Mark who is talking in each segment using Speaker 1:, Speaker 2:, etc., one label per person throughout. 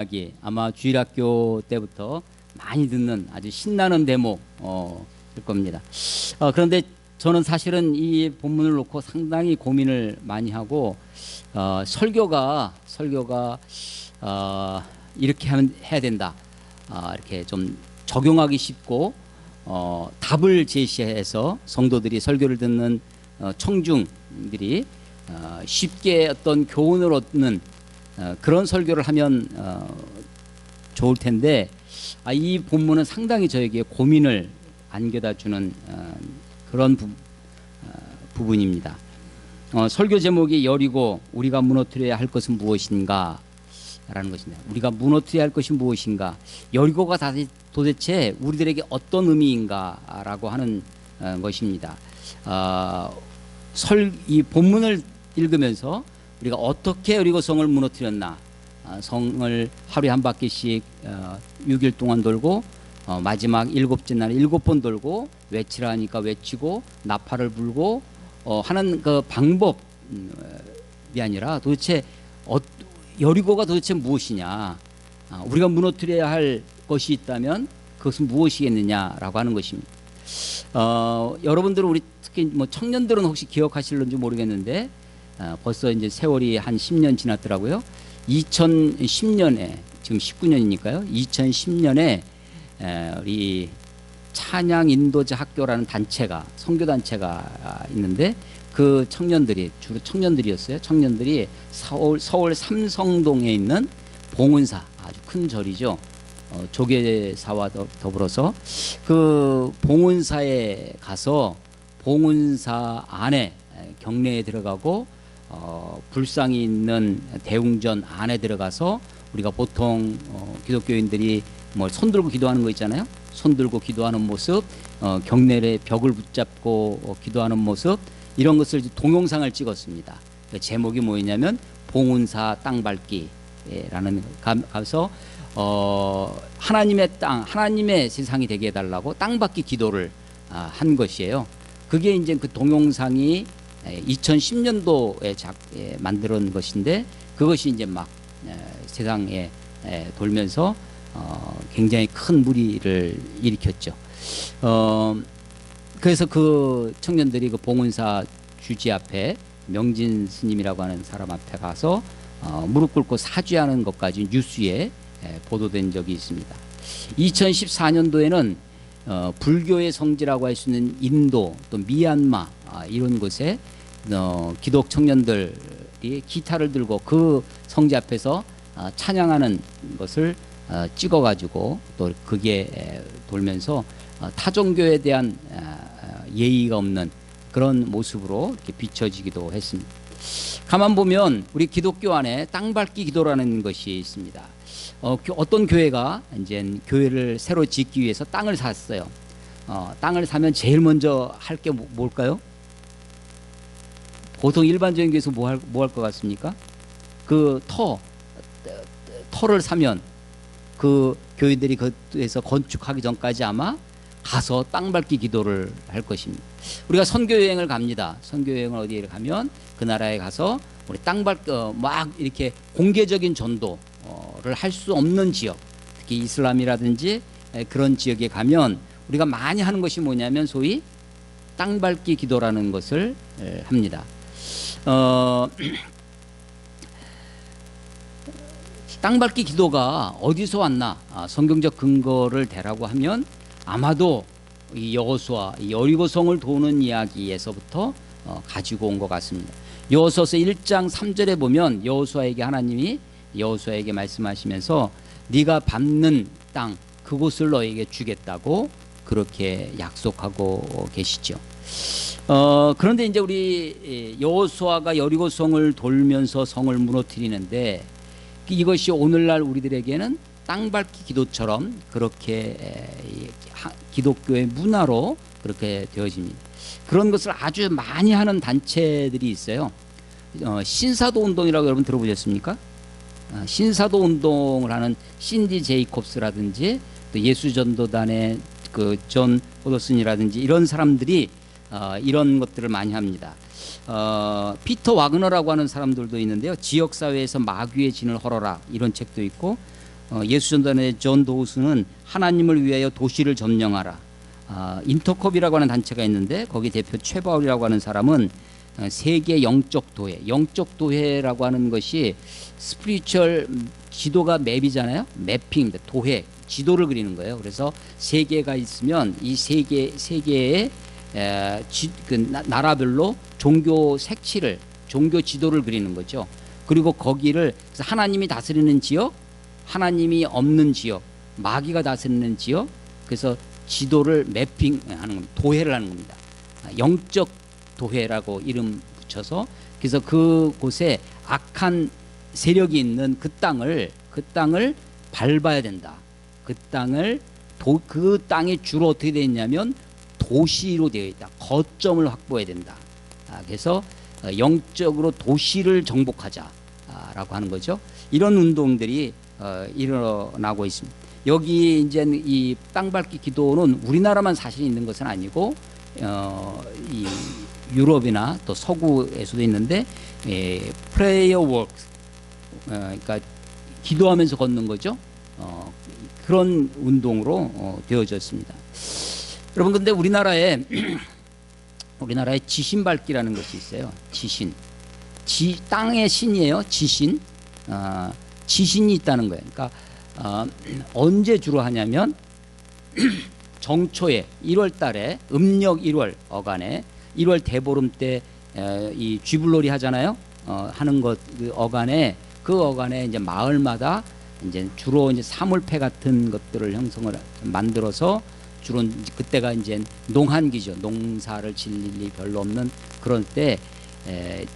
Speaker 1: 이야기 아마 주일학교 때부터 많이 듣는 아주 신나는 대목일 겁니다. 그런데 저는 사실은 이 본문을 놓고 상당히 고민을 많이 하고 설교가 이렇게 하면 해야 된다. 이렇게 좀 적용하기 쉽고 답을 제시해서 성도들이 설교를 듣는 청중들이 쉽게 어떤 교훈을 얻는 그런 설교를 하면 좋을 텐데 이 본문은 상당히 저에게 고민을 안겨다 주는 그런 부분입니다. 설교 제목이 여리고 우리가 무너뜨려야 할 것은 무엇인가 라는 것입니다. 우리가 무너뜨려야 할 것이 무엇인가, 여리고가 도대체 우리들에게 어떤 의미인가 라고 하는 것입니다. 이 본문을 읽으면서 우리가 어떻게 여리고성을 무너뜨렸나, 성을 하루에 한 바퀴씩 6일 동안 돌고 마지막 7째 날에 7번 돌고 외치라 하니까 외치고 나팔을 불고 하는 그 방법이 아니라 도대체 여리고가 도대체 무엇이냐, 우리가 무너뜨려야 할 것이 있다면 그것은 무엇이겠느냐라고 하는 것입니다. 여러분들은 우리 특히 뭐 청년들은 혹시 기억하실런지 모르겠는데 벌써 이제 세월이 한 10년 지났더라고요. 2010년에 지금 19년이니까요. 2010년에 우리 찬양 인도자 학교라는 단체가, 선교 단체가 있는데 그 청년들이, 주로 청년들이었어요. 청년들이 서울 삼성동에 있는 봉은사, 아주 큰 절이죠. 조계사와 더불어서 그 봉은사에 가서 봉은사 안에 경내에 들어가고 불상이 있는 대웅전 안에 들어가서 우리가 보통 기독교인들이 뭐 손들고 기도하는 거 있잖아요. 손들고 기도하는 모습, 경내에 벽을 붙잡고 기도하는 모습, 이런 것을 동영상을 찍었습니다. 그 제목이 뭐였냐면 봉은사 땅밟기라는, 가서 하나님의 땅, 하나님의 세상이 되게 해달라고 땅밟기 기도를 한 것이에요. 그게 이제 그 동영상이 2010년도에 만들어낸 것인데, 그것이 이제 막 세상에 돌면서 굉장히 큰 무리를 일으켰죠. 그래서 그 청년들이 그 봉은사 주지 앞에, 명진 스님이라고 하는 사람 앞에 가서 무릎 꿇고 사죄하는 것까지 뉴스에 보도된 적이 있습니다. 2014년도에는 불교의 성지라고 할 수 있는 인도, 또 미얀마 이런 곳에 기독 청년들이 기타를 들고 그 성지 앞에서 찬양하는 것을 찍어가지고 또 그게 돌면서 타종교에 대한 예의가 없는 그런 모습으로 이렇게 비춰지기도 했습니다. 가만 보면 우리 기독교 안에 땅밟기 기도라는 것이 있습니다. 어떤 교회가 이제 교회를 새로 짓기 위해서 땅을 샀어요. 땅을 사면 제일 먼저 할 게 뭘까요? 보통 일반적인 교회에서 뭐 할 것 같습니까? 그 터를 사면 그 교회들이 그에서 건축하기 전까지 아마 가서 땅밟기 기도를 할 것입니다. 우리가 선교여행을 갑니다. 선교여행을 어디에 가면 그 나라에 가서 우리 막 이렇게 공개적인 전도를 할 수 없는 지역, 특히 이슬람이라든지 그런 지역에 가면 우리가 많이 하는 것이 뭐냐면 소위 땅밟기 기도라는 것을 합니다. 땅밟기 기도가 어디서 왔나, 성경적 근거를 대라고 하면 아마도 이 여호수아, 여리고성을 도는 이야기에서부터 가지고 온 것 같습니다. 여호수아서 1장 3절에 보면 여호수아에게 하나님이 여호수아에게 말씀하시면서 네가 밟는 땅 그곳을 너에게 주겠다고 그렇게 약속하고 계시죠. 그런데 이제 우리 여호수아가 여리고성을 돌면서 성을 무너뜨리는데, 이것이 오늘날 우리들에게는 땅밟기 기도처럼 그렇게 기독교의 문화로 그렇게 되어집니다. 그런 것을 아주 많이 하는 단체들이 있어요. 신사도 운동이라고 여러분 들어보셨습니까? 신사도 운동을 하는 신디 제이콥스라든지 또 예수전도단의 그 존 호더슨이라든지 이런 사람들이 이런 것들을 많이 합니다. 피터 와그너라고 하는 사람들도 있는데요. 지역사회에서 마귀의 진을 헐어라, 이런 책도 있고, 예수전단의 존 도우스는 하나님을 위하여 도시를 점령하라. 인터컵이라고 하는 단체가 있는데 거기 대표 최바울이라고 하는 사람은 세계 영적 도회, 영적 도회라고 하는 것이 스피리추얼 지도가 맵이잖아요. 매핑입니다. 도회, 지도를 그리는 거예요. 그래서 세계가 있으면 이 세계의 나라별로 종교 색칠을, 종교 지도를 그리는 거죠. 그리고 거기를 하나님이 다스리는 지역, 하나님이 없는 지역, 마귀가 다스리는 지역, 그래서 지도를 매핑하는 겁니다. 도회를 하는 겁니다. 영적 도회라고 이름 붙여서, 그래서 그곳에 악한 세력이 있는 그 땅을 밟아야 된다. 그 땅이 주로 어떻게 되어 있냐면 도시로 되어 있다. 거점을 확보해야 된다. 그래서 영적으로 도시를 정복하자라고 하는 거죠. 이런 운동들이 일어나고 있습니다. 여기 이제 이 땅밟기 기도는 우리나라만 사실 있는 것은 아니고 이 유럽이나 또 서구에서도 있는데 prayer walk, 그러니까 기도하면서 걷는 거죠. 그런 운동으로 되어졌습니다. 여러분, 근데 우리나라에 지신밟기라는 것이 있어요. 지신, 땅의 신이에요. 지신, 지신이 있다는 거예요. 그러니까 언제 주로 하냐면 정초에 1월 달에 음력 1월 어간에 1월 대보름 때 이 쥐불놀이 하잖아요. 하는 것 그 어간에 이제 마을마다 이제 주로 이제 사물패 같은 것들을 형성을 만들어서 주로 그때가 이제 농한기죠. 농사를 질 일이 별로 없는 그런 때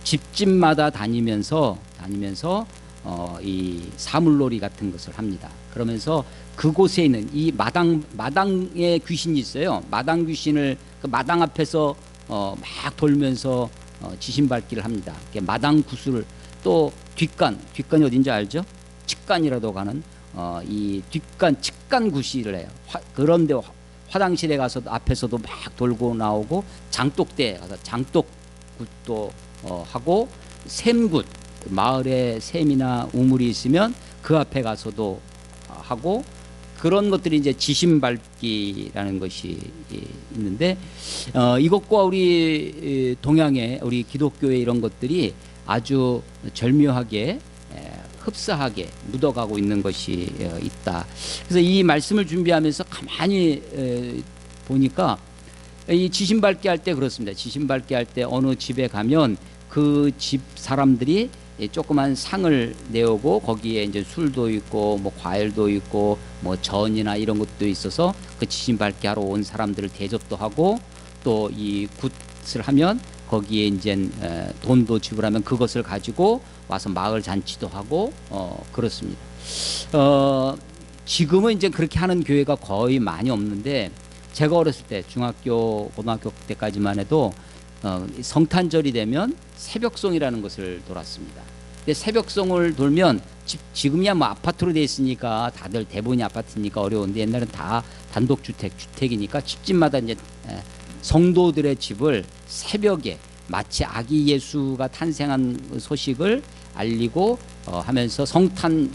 Speaker 1: 집집마다 다니면서 이 사물놀이 같은 것을 합니다. 그러면서 그곳에 있는 이 마당에 귀신이 있어요. 마당 귀신을 그 마당 앞에서 막 돌면서 지신밟기를 합니다. 마당 구슬을, 또 뒷간이 어딘지 알죠? 측간이라도 가는 이 뒷간 측간 구실을 해요. 그런데 화장실에 가서 앞에서도 막 돌고 나오고, 장독대에 가서 장독굿도 하고, 샘굿, 마을에 샘이나 우물이 있으면 그 앞에 가서도 하고, 그런 것들이 이제 지신밟기라는 것이 있는데, 이것과 우리 동양의 우리 기독교의 이런 것들이 아주 절묘하게 흡사하게 묻어가고 있는 것이 있다. 그래서 이 말씀을 준비하면서 가만히 보니까 이 지신밟기 할 때 그렇습니다. 지신밟기 할 때 어느 집에 가면 그 집 사람들이 조그만 상을 내오고 거기에 이제 술도 있고 뭐 과일도 있고 뭐 전이나 이런 것도 있어서 그 지신밟기 하러 온 사람들을 대접도 하고, 또 이 굿을 하면 거기에 이제 돈도 지불하면 그것을 가지고 와서 마을 잔치도 하고 그렇습니다. 지금은 이제 그렇게 하는 교회가 거의 많이 없는데, 제가 어렸을 때 중학교 고등학교 때까지만 해도 성탄절이 되면 새벽송이라는 것을 돌았습니다. 근데 새벽송을 돌면 지금이야 뭐 아파트로 돼 있으니까 다들 대부분이 아파트니까 어려운데, 옛날엔 다 주택이니까 집집마다 이제 성도들의 집을 새벽에 마치 아기 예수가 탄생한 소식을 알리고 하면서 성탄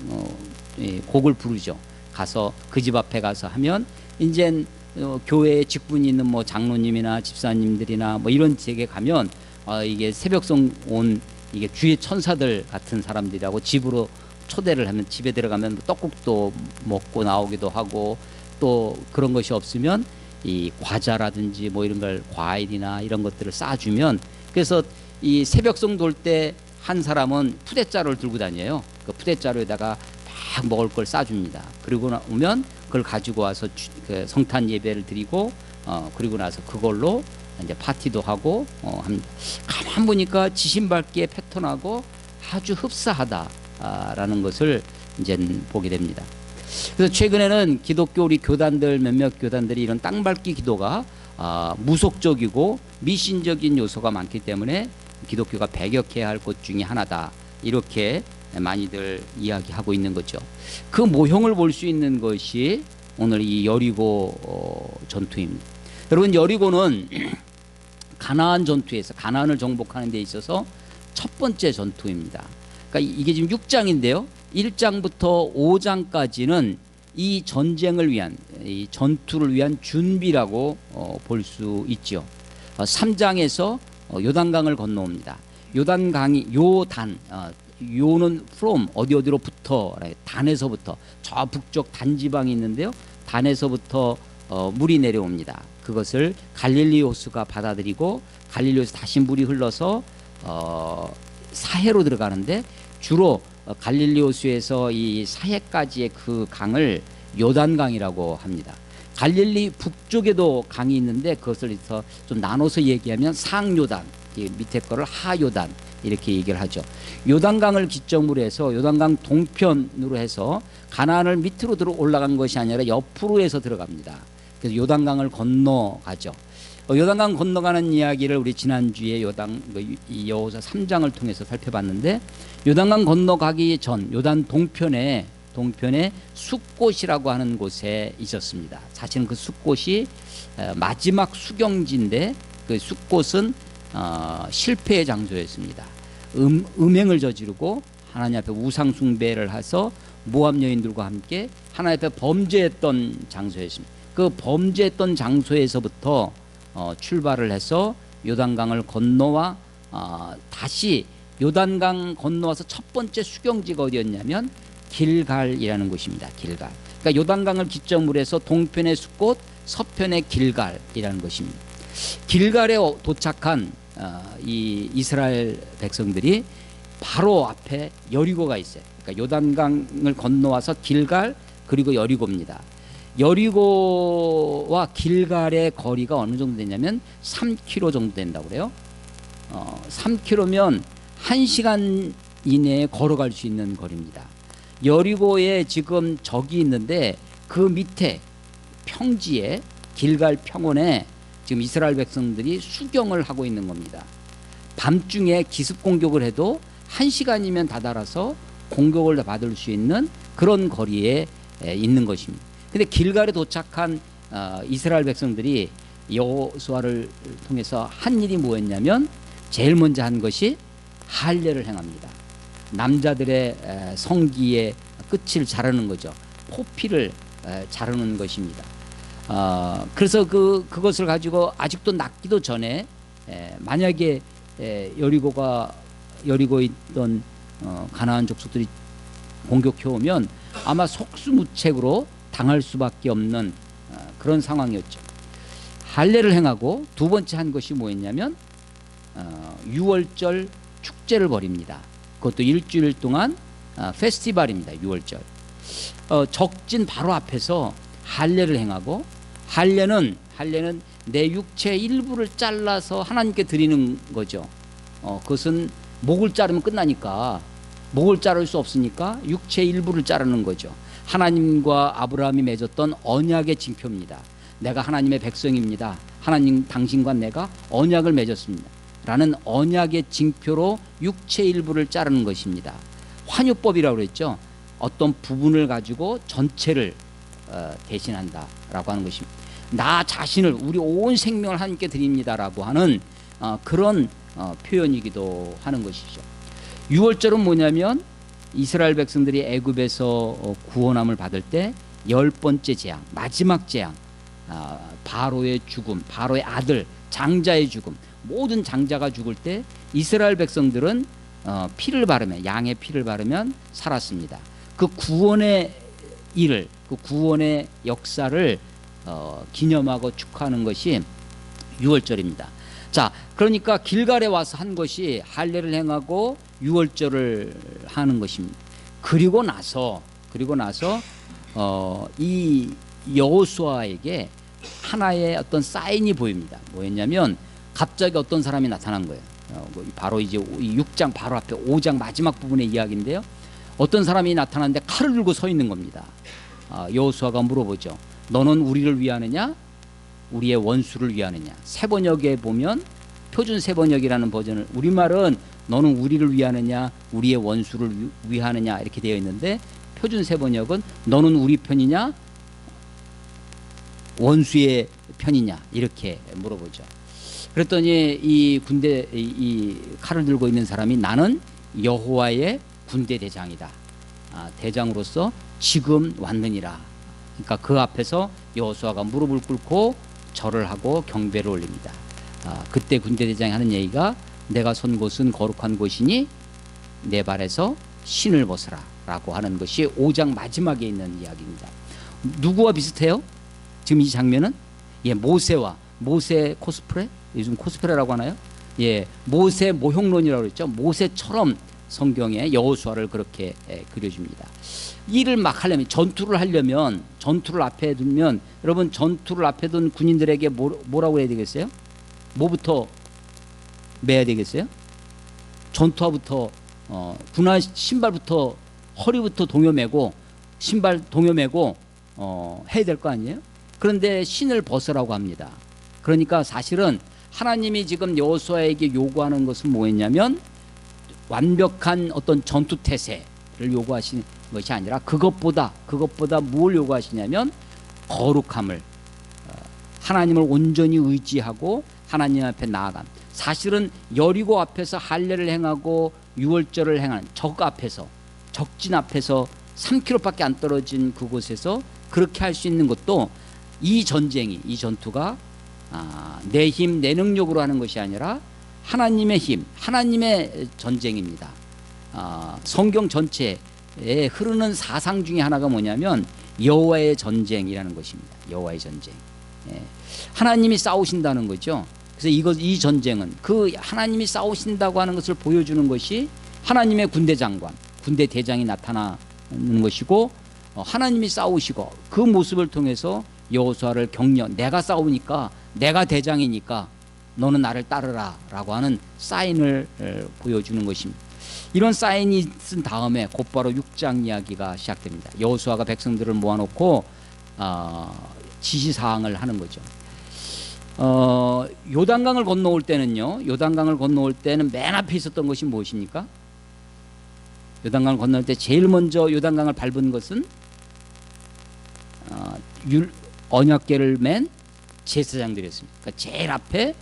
Speaker 1: 곡을 부르죠. 가서 그 집 앞에 가서 하면 이제 교회에 직분이 있는 뭐 장로님이나 집사님들이나 뭐 이런 댁에 가면 이게 새벽송 온 이게 주의 천사들 같은 사람들이라고 집으로 초대를 하면, 집에 들어가면 떡국도 먹고 나오기도 하고, 또 그런 것이 없으면 이 과자라든지 뭐 이런 걸, 과일이나 이런 것들을 싸주면, 그래서 이 새벽송 돌 때 한 사람은 푸대자루를 들고 다녀요. 그 푸대자루에다가 막 먹을 걸 싸줍니다. 그리고 오면 그걸 가지고 와서 그 성탄 예배를 드리고 그리고 나서 그걸로 이제 파티도 하고 합니다. 가만 보니까 지신밟기의 패턴하고 아주 흡사하다라는 것을 이제 보게 됩니다. 그래서 최근에는 기독교 우리 교단들, 몇몇 교단들이 이런 땅밟기 기도가 무속적이고 미신적인 요소가 많기 때문에 기독교가 배격해야 할 것 중에 하나다, 이렇게 많이들 이야기하고 있는 거죠. 그 모형을 볼 수 있는 것이 오늘 이 여리고 전투입니다. 여러분, 여리고는 가나안 전투에서 가나안을 정복하는 데 있어서 첫 번째 전투입니다. 그러니까 이게 지금 6장인데요. 1장부터 5장까지는 이 전쟁을 위한, 이 전투를 위한 준비라고 볼 수 있죠. 3장에서 요단강을 건너옵니다. 요단강이 요는 from 어디로부터, 단에서부터, 저 북쪽 단지방이 있는데요. 단에서부터 물이 내려옵니다. 그것을 갈릴리 호수가 받아들이고 갈릴리 호수 다시 물이 흘러서 사해로 들어가는데, 주로 갈릴리 호수에서 이 사해까지의 그 강을 요단강이라고 합니다. 갈릴리 북쪽에도 강이 있는데 그것을 좀 나눠서 얘기하면 상요단, 밑에 거를 하요단 이렇게 얘기를 하죠. 요단강을 기점으로 해서 요단강 동편으로 해서 가나안을 밑으로 들어 올라간 것이 아니라 옆으로 해서 들어갑니다. 그래서 요단강을 건너가죠. 요단강 건너가는 이야기를 우리 지난주에 여호수아 3장을 통해서 살펴봤는데, 요단강 건너가기 전 요단 동편에 숫곳이라고 하는 곳에 있었습니다. 사실은 그 숫곳이 마지막 수경지인데, 그 숫곳은 실패의 장소였습니다. 음행을 저지르고 하나님 앞에 우상 숭배를 해서 모압 여인들과 함께 하나님 앞에 범죄했던 장소였습니다. 그 범죄했던 장소에서부터 출발을 해서 요단강을 건너와 다시 요단강 건너와서 첫 번째 수경지가 어디였냐면 길갈이라는 곳입니다. 길갈. 그러니까 요단강을 기점으로 해서 동편의 숫곳, 서편의 길갈이라는 것입니다. 길갈에 도착한 이 이스라엘 백성들이 바로 앞에 여리고가 있어요. 그러니까 요단강을 건너와서 길갈, 그리고 여리고입니다. 여리고와 길갈의 거리가 어느 정도 되냐면 3km 정도 된다고 그래요. 3km면 1시간 이내에 걸어갈 수 있는 거리입니다. 여리고에 지금 적이 있는데 그 밑에 평지에 길갈 평원에 지금 이스라엘 백성들이 수경을 하고 있는 겁니다. 밤중에 기습 공격을 해도 1시간이면 다다라서 공격을 받을 수 있는 그런 거리에 있는 것입니다. 근데 길갈에 도착한 이스라엘 백성들이 여호수아를 통해서 한 일이 뭐였냐면, 제일 먼저 한 것이 할례를 행합니다. 남자들의 성기의 끝을 자르는 거죠. 포피를 자르는 것입니다. 그래서 그것을 가지고 아직도 낫기도 전에 만약에 여리고에 있던 가나안 족속들이 공격해 오면 아마 속수무책으로 당할 수밖에 없는 그런 상황이었죠. 할례를 행하고 두 번째 한 것이 뭐였냐면 6월절 축제를 벌입니다. 그것도 일주일 동안 페스티벌입니다. 6월절. 적진 바로 앞에서 할례를 행하고, 할례는 내 육체 일부를 잘라서 하나님께 드리는 거죠. 그것은 목을 자르면 끝나니까, 목을 자를 수 없으니까 육체 일부를 자르는 거죠. 하나님과 아브라함이 맺었던 언약의 징표입니다. 내가 하나님의 백성입니다. 하나님 당신과 내가 언약을 맺었습니다. 라는 언약의 징표로 육체 일부를 자르는 것입니다. 환유법이라고 그랬죠. 어떤 부분을 가지고 전체를 대신한다라고 하는 것입니다. 나 자신을, 우리 온 생명을 하나님께 드립니다라고 하는 그런 표현이기도 하는 것이죠. 6월절은 뭐냐면 이스라엘 백성들이 애굽에서 구원함을 받을 때 10번째 재앙, 마지막 재앙, 바로의 죽음, 바로의 아들 장자의 죽음, 모든 장자가 죽을 때 이스라엘 백성들은 피를 바르면, 양의 피를 바르면 살았습니다. 그 구원의 일을, 그 구원의 역사를 기념하고 축하하는 것이 6월절입니다. 자, 그러니까 길갈에 와서 한 것이 할례를 행하고 6월절을 하는 것입니다. 그리고 나서 이 여호수아에게 하나의 어떤 사인이 보입니다. 뭐였냐면 갑자기 어떤 사람이 나타난 거예요. 바로 이제 6장 바로 앞에 5장 마지막 부분의 이야기인데요. 어떤 사람이 나타났는데 칼을 들고 서 있는 겁니다. 여호수아가 물어보죠. 너는 우리를 위하느냐? 우리의 원수를 위하느냐? 세번역에 보면 표준 세번역이라는 버전을, 우리말은 너는 우리를 위하느냐? 우리의 원수를 위하느냐? 이렇게 되어 있는데 표준 세번역은 너는 우리 편이냐? 원수의 편이냐? 이렇게 물어보죠. 그랬더니 이 칼을 들고 있는 사람이 나는 여호와의 군대 대장이다. 대장으로서 지금 왔느니라. 그러니까 그 앞에서 여호수아가 무릎을 꿇고 절을 하고 경배를 올립니다. 그때 군대 대장이 하는 얘기가 내가 선 곳은 거룩한 곳이니 내 발에서 신을 벗으라 라고 하는 것이 5장 마지막에 있는 이야기입니다. 누구와 비슷해요? 지금 이 장면은 모세와 모세 코스프레? 요즘 코스프레라고 하나요? 모세 모형론이라고 그랬죠. 모세처럼 성경에 여호수아를 그렇게 그려줍니다. 일을 막 하려면, 전투를 하려면, 전투를 앞에 두면, 여러분 전투를 앞에 둔 군인들에게 뭐라고 해야 되겠어요? 뭐부터 매야 되겠어요? 전투화부터 군화 신발부터 허리부터 동여매고 신발 동여매고 해야 될 거 아니에요? 그런데 신을 벗으라고 합니다. 그러니까 사실은 하나님이 지금 여호수아에게 요구하는 것은 뭐였냐면 완벽한 어떤 전투 태세를 요구하시는 것이 아니라 그것보다 뭘 요구하시냐면 거룩함을, 하나님을 온전히 의지하고 하나님 앞에 나아감. 사실은 여리고 앞에서 할례를 행하고 유월절을 행하는 적진 앞에서 3km밖에 안 떨어진 그곳에서 그렇게 할 수 있는 것도 이 전투가 내 힘, 내 능력으로 하는 것이 아니라 하나님의 힘, 하나님의 전쟁입니다. 성경 전체에 흐르는 사상 중에 하나가 뭐냐면 여호와의 전쟁이라는 것입니다. 여호와의 전쟁. 하나님이 싸우신다는 거죠. 그래서 이 전쟁은 그 하나님이 싸우신다고 하는 것을 보여주는 것이 하나님의 군대 장관, 군대 대장이 나타나는 것이고, 하나님이 싸우시고 그 모습을 통해서 여호수아를 격려, 내가 싸우니까, 내가 대장이니까 너는 나를 따르라 라고 하는 사인을 보여주는 것입니다. 이런 사인이 쓴 다음에 곧바로 6장 이야기가 시작됩니다. 여호수아가 백성들을 모아놓고 지시사항을 하는 거죠. 요단강을 건너올 때는요, 요단강을 건너올 때는 맨 앞에 있었던 것이 무엇입니까? 요단강을 건너올 때 제일 먼저 요단강을 밟은 것은 언약궤를 맨 제사장들이었습니다. 그러니까 제일 앞에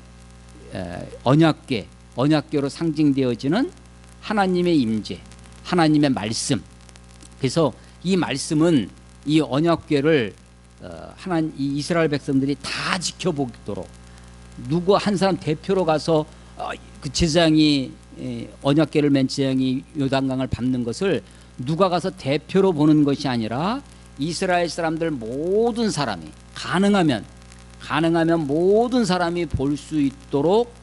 Speaker 1: 언약궤로 상징되어지는 하나님의 임재, 하나님의 말씀. 그래서 이 말씀은 이 언약궤를 이 이스라엘 백성들이 다 지켜보도록, 누구 한 사람 대표로 가서 그 제사장이 언약궤를 맨 제사장이 요단강을 밟는 것을 누가 가서 대표로 보는 것이 아니라 이스라엘 사람들 모든 사람이 가능하면 모든 사람이 볼 수 있도록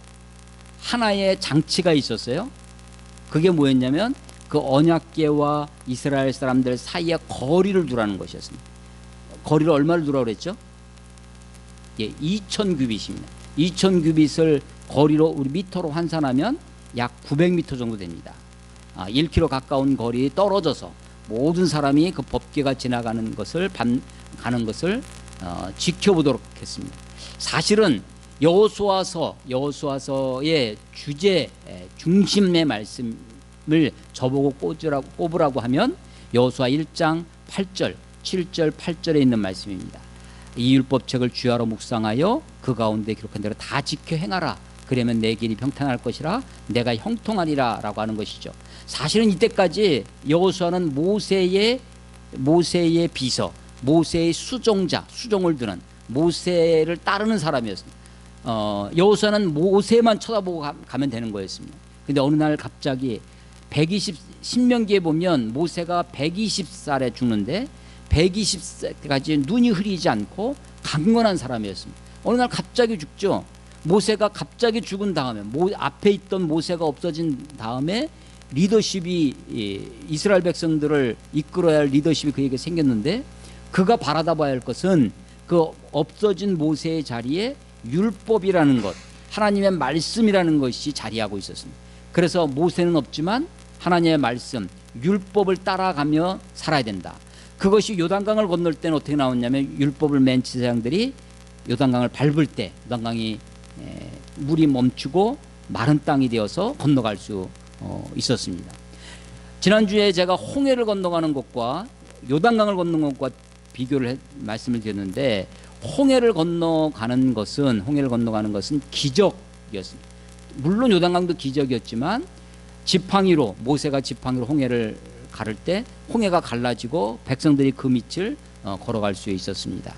Speaker 1: 하나의 장치가 있었어요. 그게 뭐였냐면 그 언약궤와 이스라엘 사람들 사이에 거리를 두라는 것이었습니다. 거리를 얼마를 두라고 그랬죠? 2000규빗입니다. 2000규빗을 거리로 우리 미터로 환산하면 약 900m 정도 됩니다. 1km 가까운 거리에 떨어져서 모든 사람이 그 법궤가 지나가는 것을 가는 것을 지켜보도록 했습니다. 사실은 여호수아서의 주제 중심의 말씀을 저보고 꼽으라고 하면 여호수아 1장 8절, 7절, 8절에 있는 말씀입니다. 이 율법책을 주야로 묵상하여 그 가운데 기록한 대로 다 지켜 행하라. 그러면 내 길이 평탄할 것이라 내가 형통하리라 라고 하는 것이죠. 사실은 이때까지 여호수아는 모세의 비서, 모세의 수종을 드는 모세를 따르는 사람이었습니다. 여호수아는 모세만 쳐다보고 가면 되는 거였습니다. 근데 어느 날 갑자기 신명기에 보면 모세가 120살에 죽는데 120세까지 눈이 흐리지 않고 강건한 사람이었습니다. 어느 날 갑자기 죽죠. 모세가 갑자기 죽은 다음에 앞에 있던 모세가 없어진 다음에 리더십이, 이스라엘 백성들을 이끌어야 할 리더십이 그에게 생겼는데, 그가 바라다 봐야 할 것은 그 없어진 모세의 자리에 율법이라는 것, 하나님의 말씀이라는 것이 자리하고 있었습니다. 그래서 모세는 없지만 하나님의 말씀, 율법을 따라가며 살아야 된다. 그것이 요단강을 건널 때는 어떻게 나왔냐면, 율법을 맨 제사장들이 요단강을 밟을 때 요단강이 물이 멈추고 마른 땅이 되어서 건너갈 수 있었습니다. 지난주에 제가 홍해를 건너가는 것과 요단강을 건너는 것과 비교를 말씀을 드렸는데, 홍해를 건너가는 것은 기적이었습니다. 물론 요단강도 기적이었지만 지팡이로 모세가 지팡이로 홍해를 가를 때 홍해가 갈라지고 백성들이 그 밑을 걸어갈 수 있었습니다.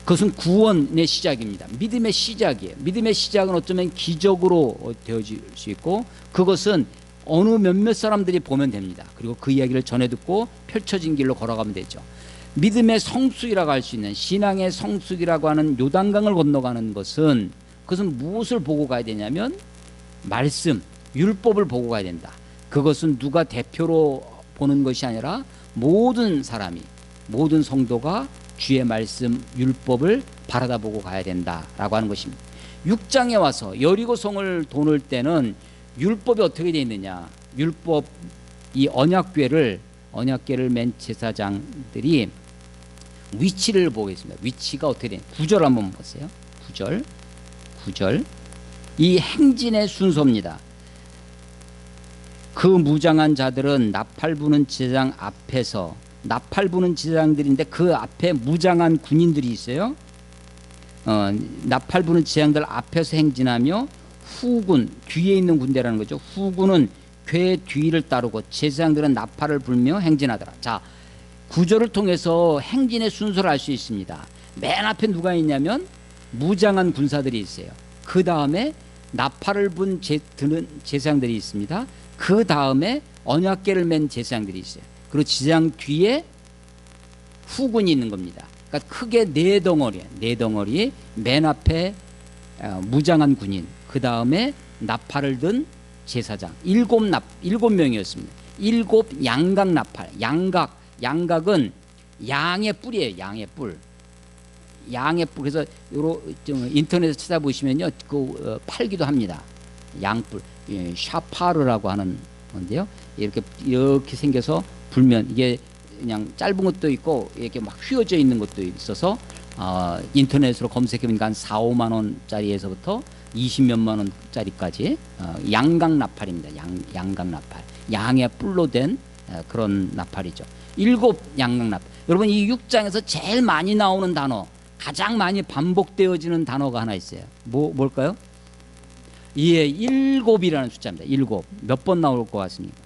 Speaker 1: 그것은 구원의 시작입니다. 믿음의 시작이에요. 믿음의 시작은 어쩌면 기적으로 되어질 수 있고 그것은 어느 몇몇 사람들이 보면 됩니다. 그리고 그 이야기를 전해 듣고 펼쳐진 길로 걸어가면 되죠. 믿음의 성숙이라고 할 수 있는 신앙의 성숙이라고 하는 요단강을 건너가는 것은 그것은 무엇을 보고 가야 되냐면 말씀, 율법을 보고 가야 된다. 그것은 누가 대표로 보는 것이 아니라 모든 사람이 모든 성도가 주의 말씀, 율법을 바라다보고 가야 된다라고 하는 것입니다. 6장에 와서 여리고성을 도는 때는 율법이 어떻게 되어 있느냐. 율법 이 언약궤를 맨 제사장들이 위치를 보겠습니다. 위치가 어떻게 되냐. 9절 한번 보세요. 9절 이 행진의 순서입니다. 그 무장한 자들은 나팔 부는 제사장 앞에서 나팔 부는 제사장들인데 그 앞에 무장한 군인들이 있어요. 나팔 부는 제사장들 앞에서 행진하며 후군 뒤에 있는 군대라는 거죠. 후군은 궤 뒤를 따르고 제사장들은 나팔을 불며 행진하더라. 자, 구절을 통해서 행진의 순서를 알 수 있습니다. 맨 앞에 누가 있냐면 무장한 군사들이 있어요. 그 다음에 나팔을 드는 제사장들이 있습니다. 그 다음에 언약궤를 맨 제사장들이 있어요. 그리고 제사장 뒤에 후군이 있는 겁니다. 그러니까 크게 네 덩어리 맨 앞에 무장한 군인, 그 다음에 나팔을 든 제사장, 일곱 명이었습니다. 7 양각 나팔. 양각은 양의 뿔이에요. 양의 뿔. 그래서 인터넷에 찾아보시면요, 팔기도 합니다. 양뿔, 샤파르라고 하는 건데요. 이렇게 생겨서 불면 이게 그냥 짧은 것도 있고 이렇게 막 휘어져 있는 것도 있어서 인터넷으로 검색해보니까 한 4, 5만 원짜리에서부터 20몇만 원짜리까지 양각 나팔입니다. 양각 나팔. 양의 뿔로 된 그런 나팔이죠. 7 양각 나팔. 여러분 이 6장에서 제일 많이 나오는 단어, 가장 많이 반복되어지는 단어가 하나 있어요. 뭘까요? 예, 7이라는 숫자입니다. 7. 몇 번 나올 것 같습니까?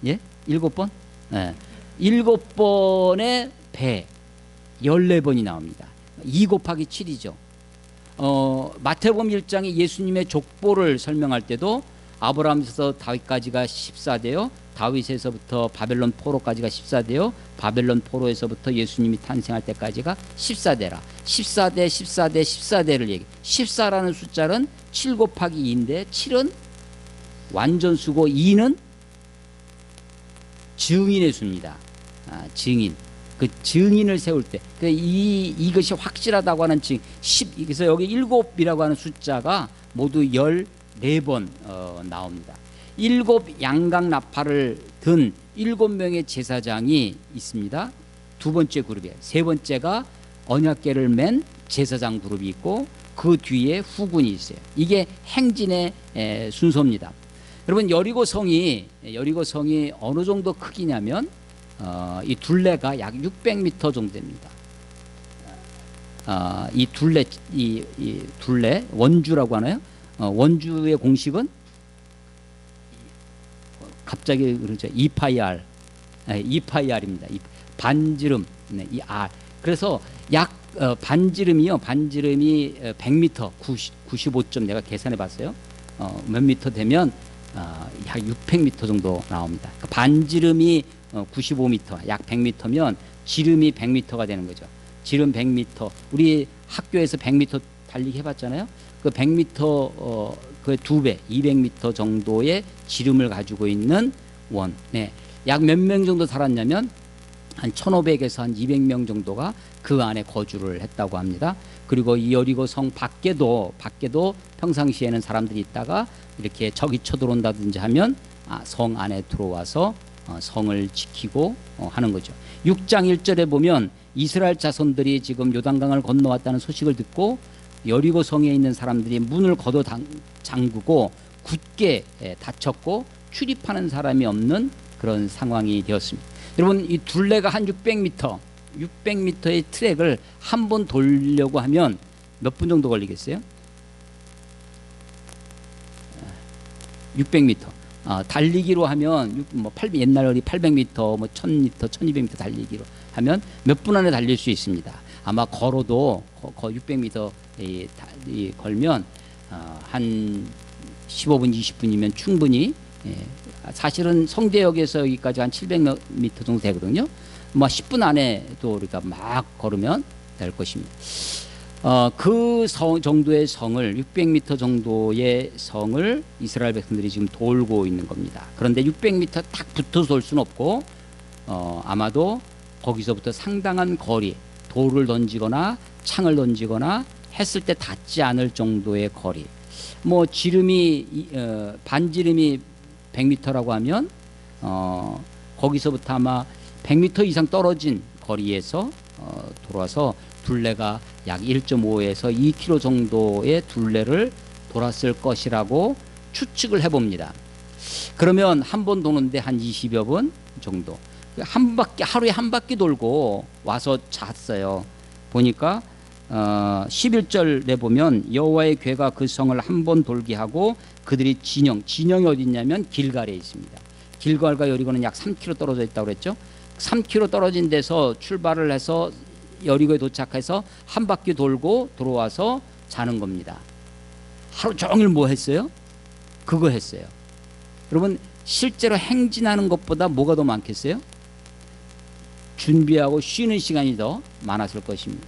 Speaker 1: 예? 7번? 예. 7번의 배 14번이 나옵니다. 2 곱하기 7이죠. 마태복음 1장에 예수님의 족보를 설명할 때도 아브라함에서 다윗까지가 14대요. 다윗에서부터 바벨론 포로까지가 14대요. 바벨론 포로에서부터 예수님이 탄생할 때까지가 14대라. 14대를 얘기해. 14라는 숫자는 7 곱하기 2인데 7은 완전수고 2는 증인의 수입니다. 증인. 그 증인을 세울 때 이것이 확실하다고 하는 증인. 그래서 여기 7이라고 하는 숫자가 모두 14번 나옵니다. 7 양각 나팔을 든 7명의 제사장이 있습니다. 두 번째 그룹이에요. 세 번째가 언약궤를 맨 제사장 그룹이 있고 그 뒤에 후군이 있어요. 이게 행진의 순서입니다. 여러분 여리고성이 어느 정도 크기냐면 이 둘레가 약 600m 정도 됩니다. 이 둘레 원주라고 하나요? 원주의 공식은 갑자기 그러죠. 2파이 R입니다. 반지름, 이 R. 그래서 약 반지름이 100m, 95점 내가 계산해 봤어요. 몇 미터 되면 약 600m 정도 나옵니다. 그러니까 반지름이 95m, 약 100m면 지름이 100m가 되는 거죠. 지름 100m. 우리 학교에서 100m 달리기 해봤잖아요. 그 100m 그 2배, 200m 정도의 지름을 가지고 있는 원. 네. 약 몇 명 정도 살았냐면 한 1,500에서 한 200명 정도가 그 안에 거주를 했다고 합니다. 그리고 이 여리고 성 밖에도 평상시에는 사람들이 있다가 이렇게 적이 쳐들어온다든지 하면 성 안에 들어와서 성을 지키고 하는 거죠. 6장 1절에 보면 이스라엘 자손들이 지금 요단강을 건너왔다는 소식을 듣고 여리고 성에 있는 사람들이 문을 걷어 잠그고 굳게 닫혔고 출입하는 사람이 없는 그런 상황이 되었습니다. 여러분 이 둘레가 한 600m의 트랙을 한 번 돌려고 하면 몇 분 정도 걸리겠어요? 600m. 달리기로 하면 옛날 우리 800m, 뭐 1000m, 1200m 달리기로 하면 몇 분 안에 달릴 수 있습니다. 아마 걸어도 600m 걸면 한 15분, 20분이면 충분히 사실은 성대역에서 여기까지 한 700m 정도 되거든요. 뭐 10분 안에도 우리가 막 걸으면 될 것입니다. 그 정도의 성을 600m 정도의 성을 이스라엘 백성들이 지금 돌고 있는 겁니다. 그런데 600m 딱 붙어서 돌 수는 없고 아마도 거기서부터 상당한 거리, 돌을 던지거나 창을 던지거나 했을 때 닿지 않을 정도의 거리. 뭐 지름이 반지름이 100m라고 하면 거기서부터 아마 100m 이상 떨어진 거리에서 돌아서 둘레가 약 1.5에서 2km 정도의 둘레를 돌았을 것이라고 추측을 해봅니다. 그러면 한 번 도는데 한 20여 분 정도. 한 바퀴, 하루에 한 바퀴 돌고 와서 잤어요. 보니까 11절에 보면 여호와의 궤가 그 성을 한 번 돌게 하고 그들이 진영이 어디 있냐면 길갈에 있습니다. 길갈과 여리고는 약 3km 떨어져 있다고 그랬죠. 3km 떨어진 데서 출발을 해서 여리고에 도착해서 한 바퀴 돌고 들어와서 자는 겁니다. 하루 종일 뭐 했어요? 그거 했어요. 여러분 실제로 행진하는 것보다 뭐가 더 많겠어요? 준비하고 쉬는 시간이 더 많았을 것입니다.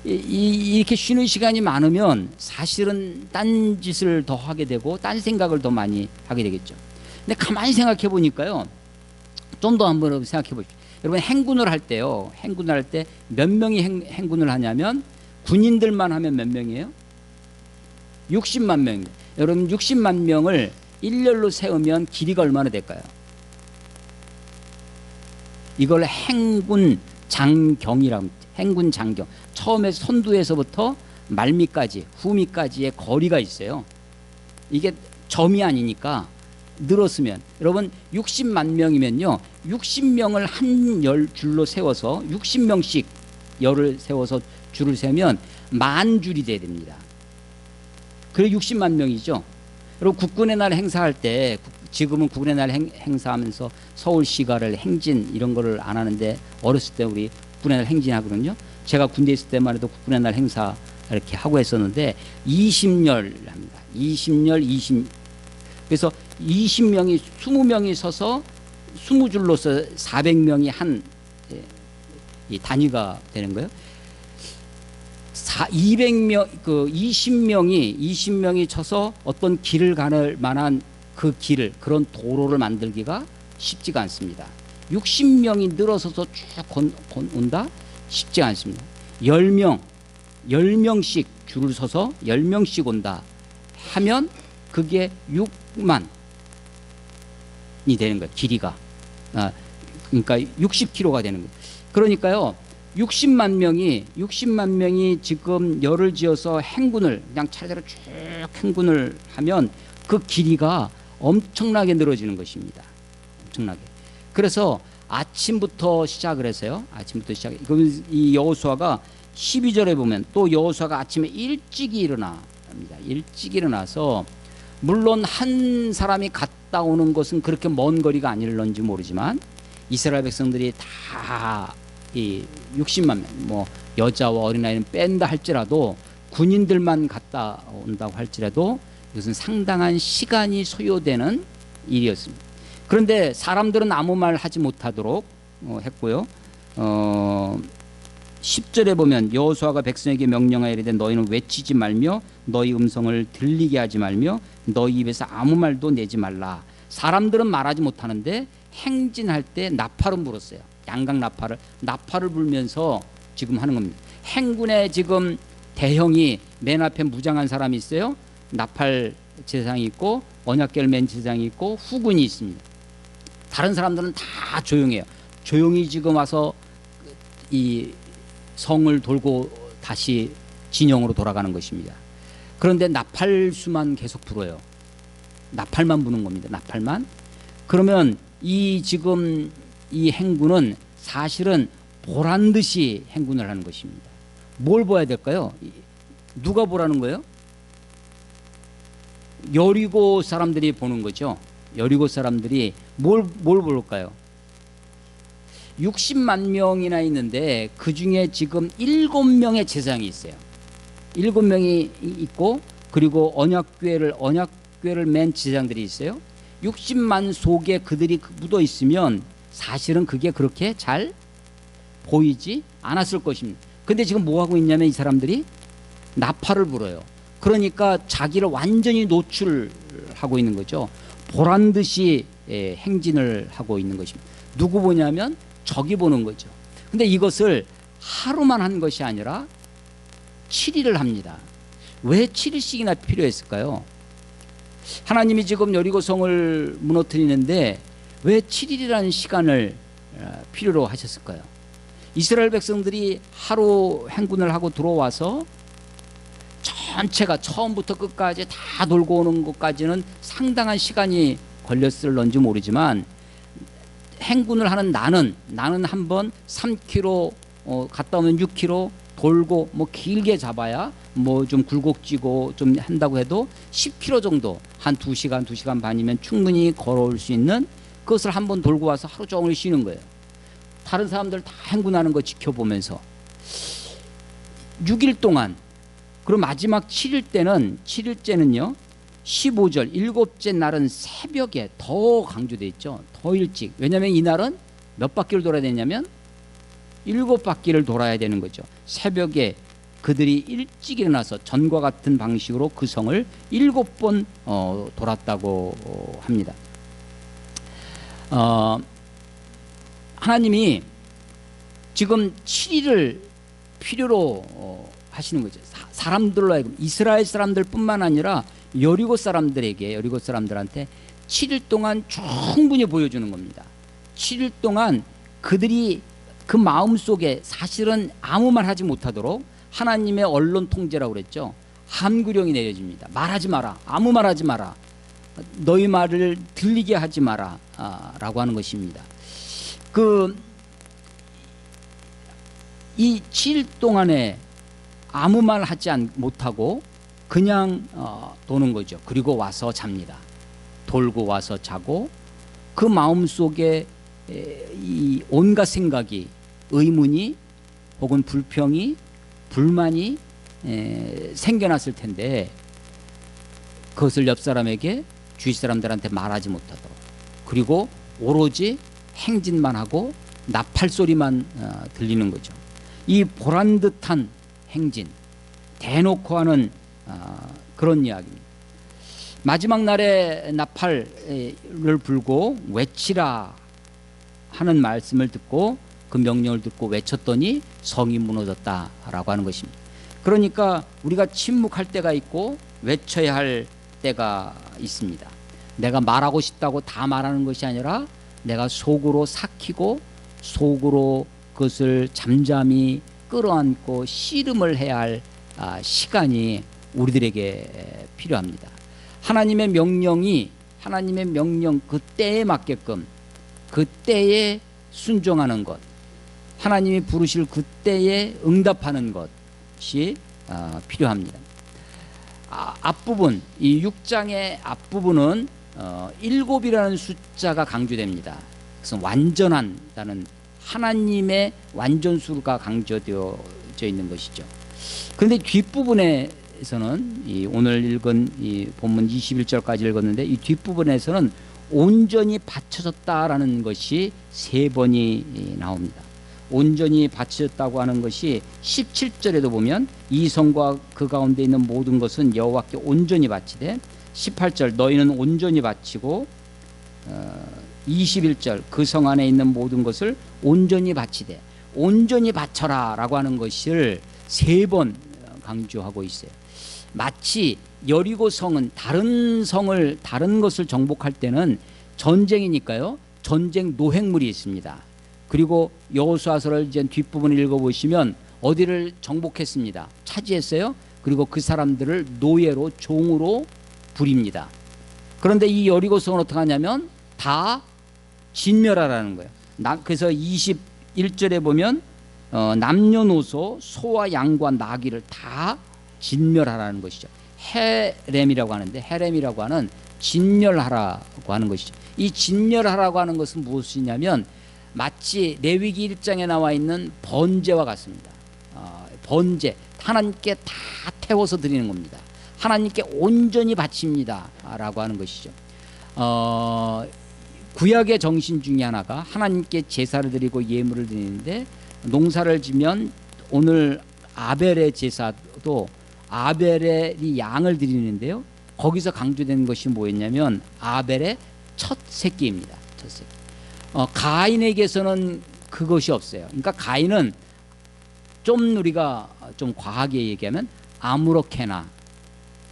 Speaker 1: 이렇게 쉬는 시간이 많으면 사실은 딴 짓을 더 하게 되고 딴 생각을 더 많이 하게 되겠죠. 근데 가만히 생각해 보니까요. 좀 더 한번 생각해 보십시오. 여러분 행군을 할 때요. 행군을 할 때 몇 명이 행군을 하냐면 군인들만 하면 몇 명이에요? 60만 명입니다. 여러분 60만 명을 일렬로 세우면 길이가 얼마나 될까요? 이걸 행군 장경이라고 합니다. 행군 장경. 처음에 선두에서부터 말미까지 후미까지의 거리가 있어요. 이게 점이 아니니까 늘었으면 여러분 60만 명이면요 60명을 한 열 줄로 세워서 60명씩 열을 세워서 줄을 세면 만 줄이 돼야 됩니다. 그래 60만 명이죠. 여러분 국군의 날 행사할 때 지금은 국군의 날 행사하면서 서울시가를 행진 이런 거를 안 하는데 어렸을 때 우리 국군의 날 행진하거든요. 제가 군대에 있을 때만 해도 국군의 날 행사 이렇게 하고 했었는데 20열 합니다. 20열 그래서 20명이 20명이 서서 20줄로서 400명이 한 이 단위가 되는 거예요. 200명 그 20명이 쳐서 어떤 길을 가는 만한 그 길을 그런 도로를 만들기가 쉽지가 않습니다. 60명이 늘어서서 쭉 온다? 쉽지 않습니다. 10명씩 줄을 서서 10명씩 온다 하면 그게 6만이 되는 거예요. 길이가. 그러니까 60km가 되는 거예요. 그러니까요. 60만 명이 지금 열을 지어서 행군을 그냥 차례대로 쭉 행군을 하면 그 길이가 엄청나게 늘어지는 것입니다. 엄청나게. 그래서 아침부터 시작을 해서요. 이 여호수아가 12절에 보면 또 여호수아가 아침에 일찍이 일어납니다. 일찍 일어나서 물론 한 사람이 갔다 오는 것은 그렇게 먼 거리가 아닐런지 모르지만 이스라엘 백성들이 다 이 60만 명, 뭐 여자와 어린아이는 뺀다 할지라도 군인들만 갔다 온다고 할지라도 이것은 상당한 시간이 소요되는 일이었습니다. 그런데 사람들은 아무 말 하지 못하도록 했고요. 10절에 보면 여호수아가 백성에게 명령하여 이르되 너희는 외치지 말며 너희 음성을 들리게 하지 말며 너희 입에서 아무 말도 내지 말라. 사람들은 말하지 못하는데 행진할 때 나팔은 불었어요. 양각 나팔을 불면서 지금 하는 겁니다. 행군에 지금 대형이 맨 앞에 무장한 사람이 있어요. 나팔 제사장이 있고 언약궤를 맨 제사장이 있고 후군이 있습니다. 다른 사람들은 다 조용해요. 조용히 지금 와서 이 성을 돌고 다시 진영으로 돌아가는 것입니다. 그런데 나팔수만 계속 불어요. 나팔만 부는 겁니다. 나팔만. 그러면 지금 이 행군은 사실은 보란 듯이 행군을 하는 것입니다. 뭘 봐야 될까요? 누가 보라는 거예요? 여리고 사람들이 보는 거죠. 여리고 사람들이 뭘 볼까요? 60만 명이나 있는데 그 중에 지금 7명의 제사장이 있어요. 7명이 있고 그리고 언약궤를 맨 제사장들이 있어요. 60만 속에 그들이 묻어 있으면 사실은 그게 그렇게 잘 보이지 않았을 것입니다. 근데 지금 뭐 하고 있냐면 이 사람들이 나팔을 불어요. 그러니까 자기를 완전히 노출하고 있는 거죠. 보란 듯이 행진을 하고 있는 것입니다. 누구 보냐면 적이 보는 거죠. 근데 이것을 하루만 한 것이 아니라 7일을 합니다. 왜 7일씩이나 필요했을까요? 하나님이 지금 여리고성을 무너뜨리는데 왜 7일이라는 시간을 필요로 하셨을까요? 이스라엘 백성들이 하루 행군을 하고 들어와서 전체가 처음부터 끝까지 다 돌고 오는 것까지는 상당한 시간이 걸렸을런지 모르지만 행군을 하는 나는 한번 3km 갔다 오면 6km 돌고 뭐 길게 잡아야 뭐 좀 굴곡지고 좀 한다고 해도 10km 정도 한 2시간, 2시간 반이면 충분히 걸어올 수 있는 그것을 한번 돌고 와서 하루 종일 쉬는 거예요. 다른 사람들 다 행군하는 거 지켜보면서 6일 동안 그리고 마지막 7일째는요 15절 일곱째 날은 새벽에 더 강조되어 있죠. 더 일찍. 왜냐하면 이날은 몇 바퀴를 돌아야 되냐면 7바퀴를 돌아야 되는 거죠. 새벽에 그들이 일찍 일어나서 전과 같은 방식으로 그 성을 7번 돌았다고 합니다. 하나님이 지금 7일을 필요로 하시는 거죠. 사람들로 하여금 이스라엘 사람들뿐만 아니라 여리고 사람들한테 7일 동안 충분히 보여주는 겁니다. 7일 동안 그들이 그 마음속에 사실은 아무 말 하지 못하도록 하나님의 언론 통제라고 그랬죠. 함구령이 내려집니다. 말하지 마라. 아무 말 하지 마라. 너희 말을 들리게 하지 마라 라고 하는 것입니다. 이 7일 동안에 아무 말 하지 못하고 그냥 도는 거죠. 그리고 와서 잡니다. 돌고 와서 자고 그 마음속에 이 온갖 생각이 의문이 혹은 불평이 불만이 생겨났을 텐데 그것을 옆 사람에게 주위 사람들한테 말하지 못하도록 그리고 오로지 행진만 하고 나팔 소리만 들리는 거죠. 이 보란듯한 행진 대놓고 하는 그런 이야기입니다. 마지막 날에 나팔을 불고 외치라 하는 말씀을 듣고 그 명령을 듣고 외쳤더니 성이 무너졌다라고 하는 것입니다. 그러니까 우리가 침묵할 때가 있고 외쳐야 할 때가 있습니다. 내가 말하고 싶다고 다 말하는 것이 아니라 내가 속으로 삭히고 속으로 그것을 잠잠히 끌어안고 씨름을 해야 할 시간이 우리들에게 필요합니다. 하나님의 명령 그 때에 맞게끔 그 때에 순종하는 것, 하나님이 부르실 그 때에 응답하는 것이 필요합니다. 앞부분 이 6장의 앞부분은 7이라는 숫자가 강조됩니다. 그래서 완전한다는 하나님의 완전수가 강조되어져 있는 것이죠. 그런데 뒷부분에서는 오늘 읽은 이 본문 21절까지 읽었는데 이 뒷부분에서는 온전히 바쳐졌다라는 것이 3번이 나옵니다. 온전히 바쳐졌다고 하는 것이 17절에도 보면 이 성과 그 가운데 있는 모든 것은 여호와께 온전히 바치되 18절 너희는 온전히 바치고 21절 그 성 안에 있는 모든 것을 온전히 바치되 온전히 바쳐라 라고 하는 것을 3번 강조하고 있어요. 마치 여리고 성은 다른 것을 정복할 때는 전쟁이니까요. 전쟁 노획물이 있습니다. 그리고 여호수아서를 이제 뒷부분을 읽어보시면 어디를 정복했습니다. 차지했어요. 그리고 그 사람들을 노예로 종으로 부립니다. 그런데 이 여리고 성은 어떻게 하냐면 다 진멸하라는 거예요. 그래서 21절에 보면 남녀노소 소와 양과 나귀를 다 진멸하라는 것이죠. 헤렘이라고 하는데 헤렘이라고 하는 진멸하라고 하는 것이죠. 이 진멸하라고 하는 것은 무엇이냐면 마치 레위기 1장에 나와 있는 번제와 같습니다. 번제, 하나님께 다 태워서 드리는 겁니다. 하나님께 온전히 바칩니다 라고 하는 것이죠. 구약의 정신 중에 하나가 하나님께 제사를 드리고 예물을 드리는데, 농사를 지면 오늘 아벨의 제사도 아벨의 이 양을 드리는데요, 거기서 강조되는 것이 뭐였냐면 아벨의 첫 새끼입니다. 첫 새끼. 가인에게서는 그것이 없어요. 그러니까 가인은 좀 우리가 좀 과하게 얘기하면 아무렇게나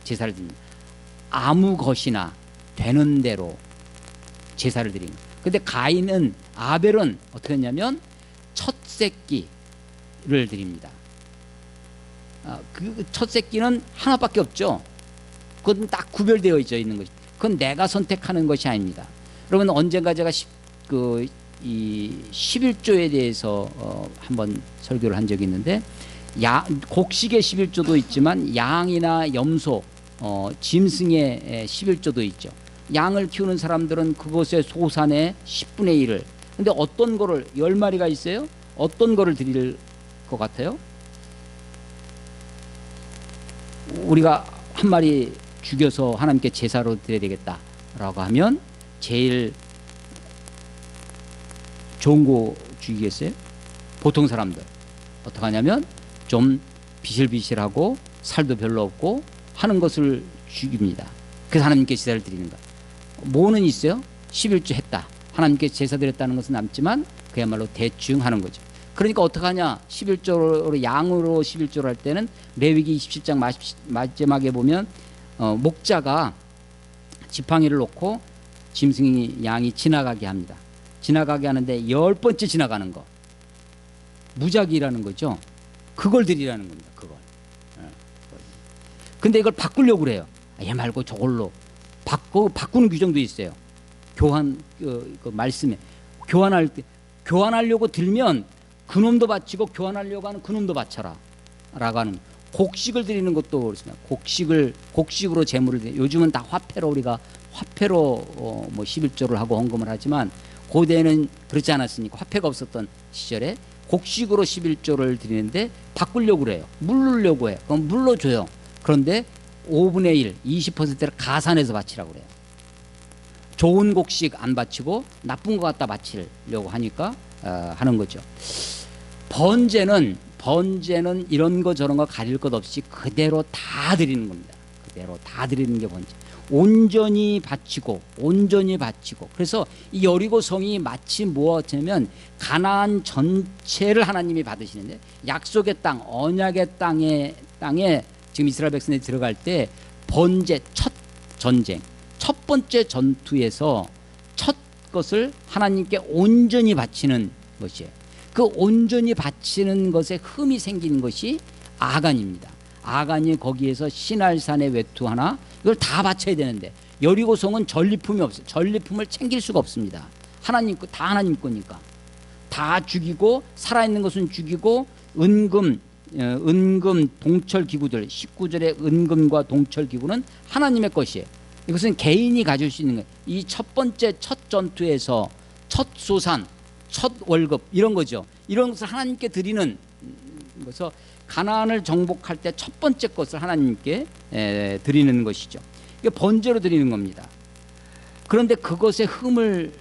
Speaker 1: 제사를 드립니다. 아무 것이나 되는 대로 제사를 드립니다. 근데 가인은, 아벨은 어떻게 했냐면 첫 새끼를 드립니다. 그 첫 새끼는 하나밖에 없죠. 그건 딱 구별되어 있는 것이. 그건 내가 선택하는 것이 아닙니다. 여러분, 언젠가 제가 이 11조에 대해서 한번 설교를 한 적이 있는데, 곡식의 11조도 있지만 양이나 염소, 짐승의 11조도 있죠. 양을 키우는 사람들은 그것의 소산의 10분의 1을, 근데 어떤 거를, 10마리가 있어요? 어떤 거를 드릴 것 같아요? 우리가 한 마리 죽여서 하나님께 제사로 드려야 되겠다라고 하면 제일 좋은 거 죽이겠어요? 보통 사람들 어떻게 하냐면 좀 비실비실하고 살도 별로 없고 하는 것을 죽입니다. 그래서 하나님께 제사를 드리는 거예요. 뭐는 있어요? 11조 했다, 하나님께 제사 드렸다는 것은 남지만 그야말로 대충 하는 거죠. 그러니까 어떻게 하냐, 11조로 양으로 11조를 할 때는 레위기 27장 마지막에 보면 목자가 지팡이를 놓고 짐승이, 양이 지나가게 합니다. 지나가게 하는데 10번째 지나가는 거, 무작위라는 거죠. 그걸 드리라는 겁니다. 그걸. 근데 이걸 바꾸려고 그래요. 얘 말고 저걸로 바꾸는 규정도 있어요. 교환, 그 말씀에 교환할 때, 교환하려고 들면 그놈도 바치고 교환하려고 하는 그놈도 바쳐라 라고 하는, 곡식을 드리는 것도 그렇습니다. 곡식으로 제물을 드리, 요즘은 다 화폐로, 우리가 화폐로 뭐 11조를 하고 헌금을 하지만 고대에는 그렇지 않았으니까, 화폐가 없었던 시절에 곡식으로 11조를 드리는데 바꾸려고 그래요. 물르려고 해요. 그럼 물러줘요. 그런데 5분의 1, 20%를 가산해서 바치라고 그래요. 좋은 곡식 안 바치고 나쁜 거 갖다 바치려고 하니까 하는 거죠. 번제는 이런 거 저런 거 가릴 것 없이 그대로 다 드리는 겁니다. 그대로 다 드리는 게 번제. 온전히 바치고. 그래서 이 여리고 성이 마치 무엇이냐면 가나안 전체를 하나님이 받으시는데, 약속의 땅, 언약의 땅에 지금 이스라엘 백성들이 들어갈 때 번제, 첫 전쟁, 첫 번째 전투에서 첫 것을 하나님께 온전히 바치는 것이에요. 그 온전히 바치는 것에 흠이 생긴 것이 아간입니다. 아간이 거기에서 시날산의 외투 하나, 이걸 다 바쳐야 되는데 여리고성은 전리품이 없어요. 전리품을 챙길 수가 없습니다. 하나님 거, 다 하나님 거니까 다 죽이고, 살아있는 것은 죽이고, 은금 동철 기구들, 19절의 은금과 동철 기구는 하나님의 것이에요. 이것은 개인이 가질 수 있는 거예요. 이 첫 번째 첫 전투에서 첫 소산, 첫 월급, 이런 거죠. 이런 것을 하나님께 드리는 것서 가나안을 정복할 때 첫 번째 것을 하나님께 드리는 것이죠. 이게 번제로 드리는 겁니다. 그런데 그것에 흠을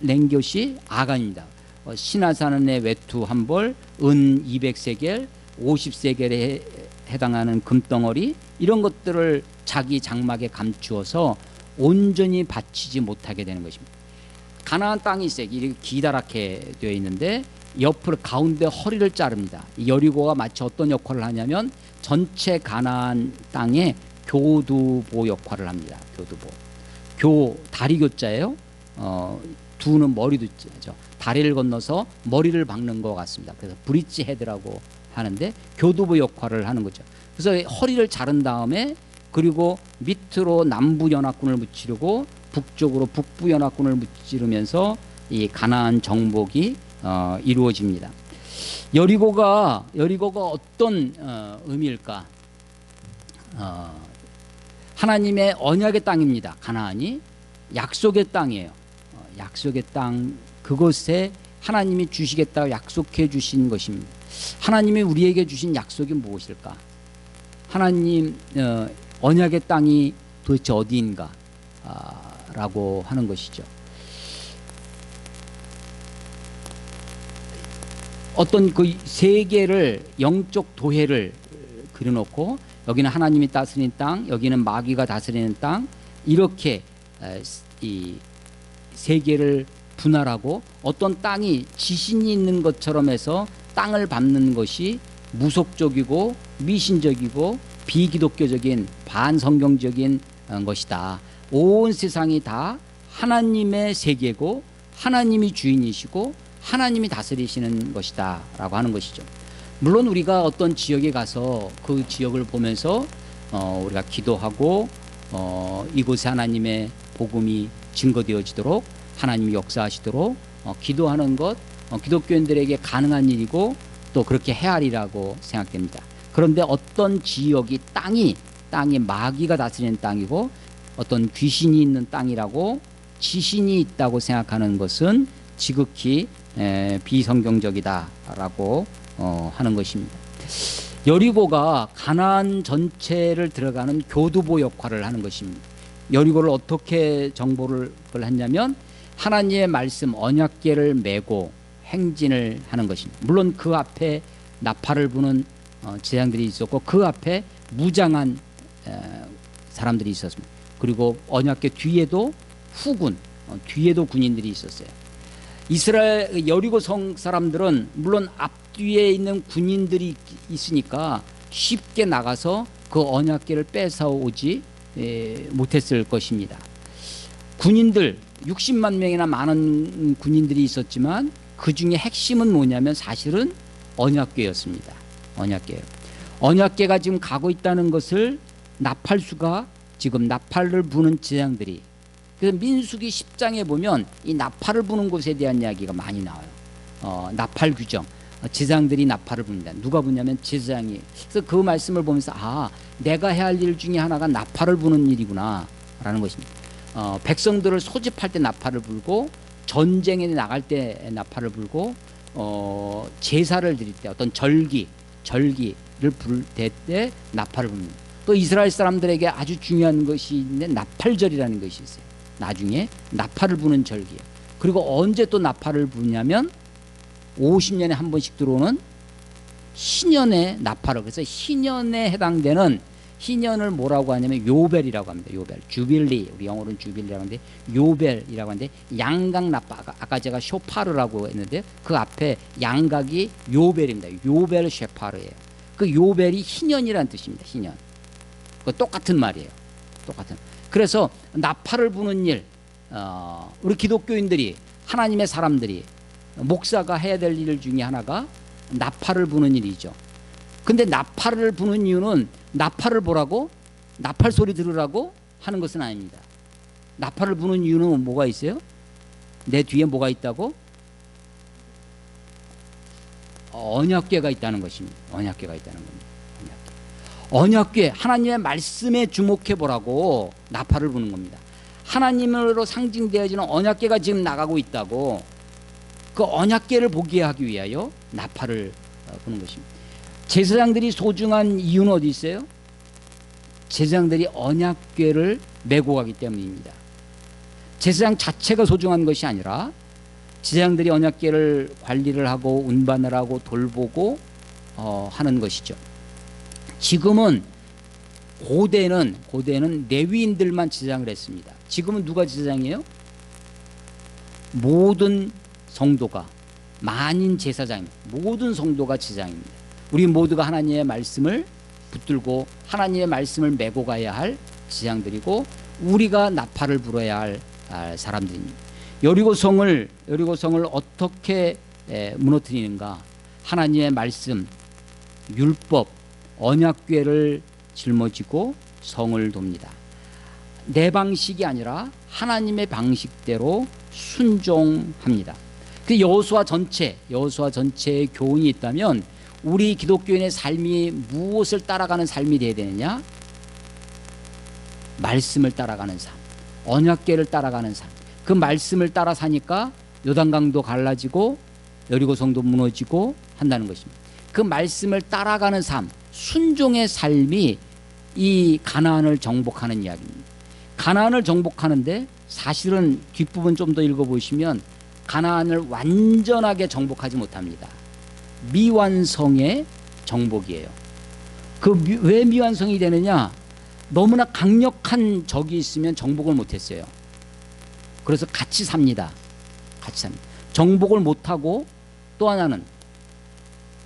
Speaker 1: 낸 것이 아간입니다. 시나산의 외투 한 벌, 은 200세겔, 50세겔에 해당하는 금덩어리, 이런 것들을 자기 장막에 감추어서 온전히 바치지 못하게 되는 것입니다. 가나안 땅이 있어요. 이렇게 기다랗게 되어 있는데 옆으로 가운데 허리를 자릅니다. 여리고가 마치 어떤 역할을 하냐면 전체 가나안 땅의 교두보 역할을 합니다. 교두보. 다리 교자예요. 두는 머리 두자죠. 다리를 건너서 머리를 박는 것 같습니다. 그래서 브릿지 헤드라고 하는데 교두보 역할을 하는 거죠. 그래서 허리를 자른 다음에, 그리고 밑으로 남부 연합군을 무찌르고 북쪽으로 북부 연합군을 무찌르면서 이 가나안 정복이 이루어집니다. 여리고가 어떤 의미일까? 하나님의 언약의 땅입니다. 가나안이 약속의 땅이에요. 약속의 땅, 그곳에 하나님이 주시겠다고 약속해 주신 것입니다. 하나님이 우리에게 주신 약속이 무엇일까? 하나님 언약의 땅이 도대체 어디인가? 라고 하는 것이죠. 어떤 그 세계를, 영적 도회를 그려놓고 여기는 하나님이 다스리는 땅, 여기는 마귀가 다스리는 땅, 이렇게 이 세계를 분할하고 어떤 땅이 지신이 있는 것처럼 해서 땅을 밟는 것이 무속적이고 미신적이고 비기독교적인 반성경적인 것이다. 온 세상이 다 하나님의 세계고 하나님이 주인이시고 하나님이 다스리시는 것이다 라고 하는 것이죠. 물론 우리가 어떤 지역에 가서 그 지역을 보면서 우리가 기도하고 이곳에 하나님의 복음이 증거되어지도록 하나님이 역사하시도록 기도하는 것 기독교인들에게 가능한 일이고 또 그렇게 해야 하리라고 생각됩니다. 그런데 어떤 지역이 땅이 마귀가 다스리는 땅이고 어떤 귀신이 있는 땅이라고 지신이 있다고 생각하는 것은 지극히 비성경적이다라고 하는 것입니다. 여리고가 가나안 전체를 들어가는 교두보 역할을 하는 것입니다. 여리고를 어떻게 정보를 했냐면 하나님의 말씀 언약궤를 메고 행진을 하는 것입니다. 물론 그 앞에 나팔을 부는 제장들이 있었고 그 앞에 무장한 사람들이 있었습니다. 그리고 언약궤 뒤에도 후군, 뒤에도 군인들이 있었어요. 이스라엘 여리고 성 사람들은 물론 앞뒤에 있는 군인들이 있으니까 쉽게 나가서 그 언약궤를 뺏어오지 못했을 것입니다. 군인들 60만 명이나 많은 군인들이 있었지만 그 중에 핵심은 뭐냐면 사실은 언약궤였습니다. 언약궤. 언약궤가 지금 가고 있다는 것을 나팔수가 지금 나팔을 부는 제장들이, 그래서 민수기 10장에 보면 이 나팔을 부는 곳에 대한 이야기가 많이 나와요. 나팔 규정. 제장들이 나팔을 붑니다. 누가 부냐면 제사장이. 그래서 그 말씀을 보면서 내가 해야 할 일 중에 하나가 나팔을 부는 일이구나 라는 것입니다. 백성들을 소집할 때 나팔을 불고 전쟁에 나갈 때 나팔을 불고 제사를 드릴 때 어떤 절기를 부를 때 나팔을 붑니다. 또 이스라엘 사람들에게 아주 중요한 것이 있는데 나팔절이라는 것이 있어요. 나중에 나팔을 부는 절기예요. 그리고 언제 또 나팔을 부냐면 50년에 한 번씩 들어오는 희년의 나팔을, 그래서 희년에 해당되는, 희년을 뭐라고 하냐면 요벨이라고 합니다. 요벨, 주빌리, 우리 영어로는 주빌리라고 하는데 요벨이라고 하는데 양각 나팔, 아까 제가 쇼파르라고 했는데 그 앞에 양각이 요벨입니다. 요벨 쉐파르예요. 그 요벨이 희년이라는 뜻입니다. 희년. 그 똑같은 말이에요. 똑같은. 그래서 나팔을 부는 일, 우리 기독교인들이, 하나님의 사람들이, 목사가 해야 될 일 중에 하나가 나팔을 부는 일이죠. 근데 나팔을 부는 이유는 나팔을 보라고, 나팔 소리 들으라고 하는 것은 아닙니다. 나팔을 부는 이유는 뭐가 있어요? 내 뒤에 뭐가 있다고? 언약궤가 있다는 것입니다. 언약궤가 있다는 겁니다. 언약궤, 하나님의 말씀에 주목해 보라고 나팔을 부는 겁니다. 하나님으로 상징되어지는 언약궤가 지금 나가고 있다고, 그 언약궤를 보게 하기 위하여 나팔을 부는 것입니다. 제사장들이 소중한 이유는 어디 있어요? 제사장들이 언약궤를 메고 가기 때문입니다. 제사장 자체가 소중한 것이 아니라 제사장들이 언약궤를 관리를 하고 운반을 하고 돌보고 하는 것이죠. 지금은 고대는 레위인들만 제사장을 했습니다. 지금은 누가 제사장이에요? 모든 성도가, 만인 제사장입니다. 모든 성도가 제사장입니다. 우리 모두가 하나님의 말씀을 붙들고 하나님의 말씀을 메고 가야 할 제사장들이고 우리가 나팔을 불어야 할 사람들입니다. 여리고성을 어떻게 무너뜨리는가? 하나님의 말씀, 율법, 언약궤를 짊어지고 성을 돕니다. 내 방식이 아니라 하나님의 방식대로 순종합니다. 그 여호수아 전체의 교훈이 있다면 우리 기독교인의 삶이 무엇을 따라가는 삶이 되어야 되느냐? 말씀을 따라가는 삶, 언약궤를 따라가는 삶. 그 말씀을 따라 사니까 요단강도 갈라지고 여리고성도 무너지고 한다는 것입니다. 그 말씀을 따라가는 삶, 순종의 삶이 이 가나안을 정복하는 이야기입니다. 가나안을 정복하는데 사실은 뒷부분 좀 더 읽어보시면 가나안을 완전하게 정복하지 못합니다. 미완성의 정복이에요. 왜 미완성이 되느냐? 너무나 강력한 적이 있으면 정복을 못했어요. 그래서 같이 삽니다. 같이 삽니다. 정복을 못하고 또 하나는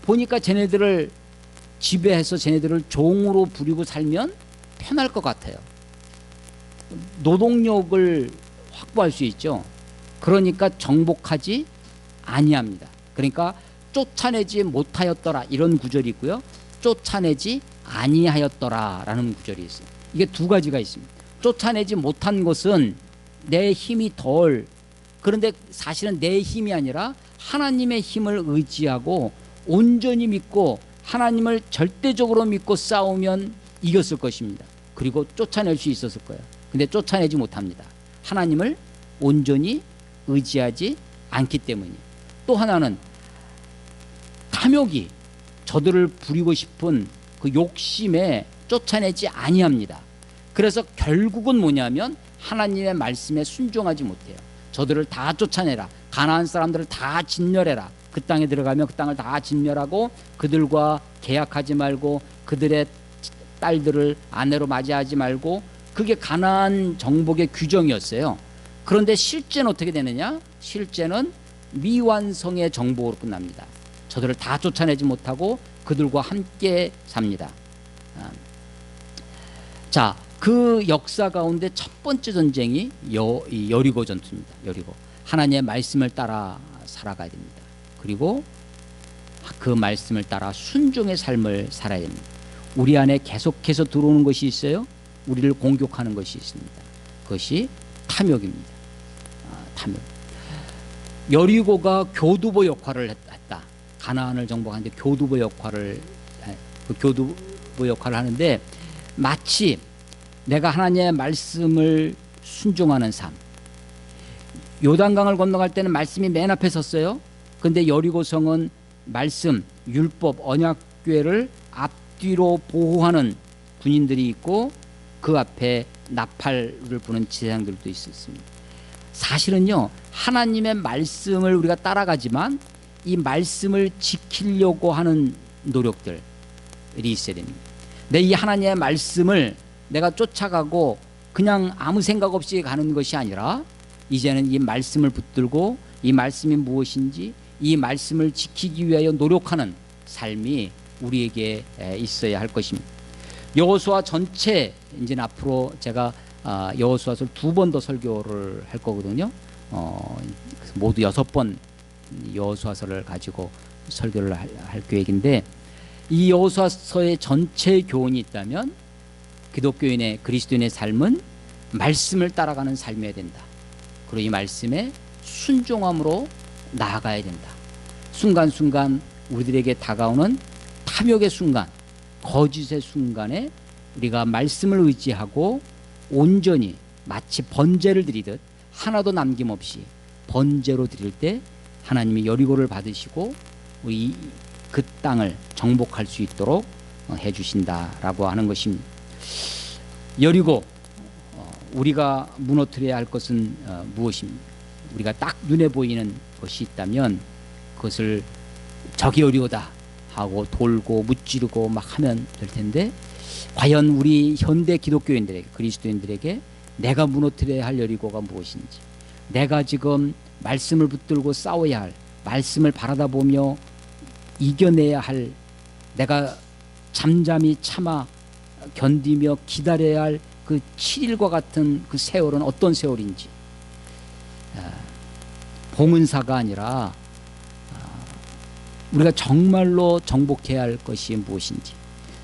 Speaker 1: 보니까 쟤네들을 지배해서 쟤네들을 종으로 부리고 살면 편할 것 같아요. 노동력을 확보할 수 있죠. 그러니까 정복하지 아니합니다. 그러니까 쫓아내지 못하였더라 이런 구절이 있고요. 쫓아내지 아니하였더라라는 구절이 있어요. 이게 두 가지가 있습니다. 쫓아내지 못한 것은 내 힘이 덜, 그런데 사실은 내 힘이 아니라 하나님의 힘을 의지하고 온전히 믿고 하나님을 절대적으로 믿고 싸우면 이겼을 것입니다. 그리고 쫓아낼 수 있었을 거예요. 근데 쫓아내지 못합니다. 하나님을 온전히 의지하지 않기 때문이에요. 또 하나는 탐욕이 저들을 부리고 싶은 그 욕심에 쫓아내지 아니합니다. 그래서 결국은 뭐냐면 하나님의 말씀에 순종하지 못해요. 저들을 다 쫓아내라. 가나안 사람들을 다 진멸해라. 그 땅에 들어가면 그 땅을 다 진멸하고 그들과 계약하지 말고 그들의 딸들을 아내로 맞이하지 말고, 그게 가나안 정복의 규정이었어요. 그런데 실제는 어떻게 되느냐? 실제는 미완성의 정복으로 끝납니다. 저들을 다 쫓아내지 못하고 그들과 함께 삽니다. 자, 그 역사 가운데 첫 번째 전쟁이 여리고 전투입니다. 여리고. 하나님의 말씀을 따라 살아가야 됩니다. 그리고 그 말씀을 따라 순종의 삶을 살아야 됩니다. 우리 안에 계속해서 들어오는 것이 있어요. 우리를 공격하는 것이 있습니다. 그것이 탐욕입니다. 탐욕. 여리고가 교두보 역할을 했다. 가나안을 정복하는데 교두보 역할을 하는데, 마치 내가 하나님의 말씀을 순종하는 삶. 요단강을 건너갈 때는 말씀이 맨 앞에 섰어요. 근데 여리고성은 말씀, 율법, 언약궤를 앞뒤로 보호하는 군인들이 있고 그 앞에 나팔을 부는 제사장들도 있었습니다. 사실은요, 하나님의 말씀을 우리가 따라가지만 이 말씀을 지키려고 하는 노력들이 있어야 됩니다. 이 하나님의 말씀을 내가 쫓아가고 그냥 아무 생각 없이 가는 것이 아니라 이제는 이 말씀을 붙들고 이 말씀이 무엇인지 이 말씀을 지키기 위하여 노력하는 삶이 우리에게 있어야 할 것입니다. 여호수아 전체, 이제 앞으로 제가 여호수아서를 2번 더 설교를 할 거거든요. 모두 6번 여호수아서를 가지고 설교를 할 계획인데, 이 여호수아서의 전체 교훈이 있다면 기독교인의, 그리스도인의 삶은 말씀을 따라가는 삶이어야 된다. 그리고 이 말씀에 순종함으로 나아가야 된다. 순간순간 우리들에게 다가오는 탐욕의 순간, 거짓의 순간에 우리가 말씀을 의지하고 온전히 마치 번제를 드리듯 하나도 남김없이 번제로 드릴 때 하나님이 여리고를 받으시고 우리 그 땅을 정복할 수 있도록 해주신다라고 하는 것입니다. 여리고, 우리가 무너뜨려야 할 것은 무엇입니까? 우리가 딱 눈에 보이는 것이 있다면 그것을 저기 여리고다 하고 돌고 무찌르고 막 하면 될 텐데, 과연 우리 현대 기독교인들에게, 그리스도인들에게 내가 무너뜨려야 할 여리고가 무엇인지, 내가 지금 말씀을 붙들고 싸워야 할, 말씀을 바라다 보며 이겨내야 할, 내가 잠잠히 참아 견디며 기다려야 할 그 7일과 같은 그 세월은 어떤 세월인지, 봉은사가 아니라 우리가 정말로 정복해야 할 것이 무엇인지,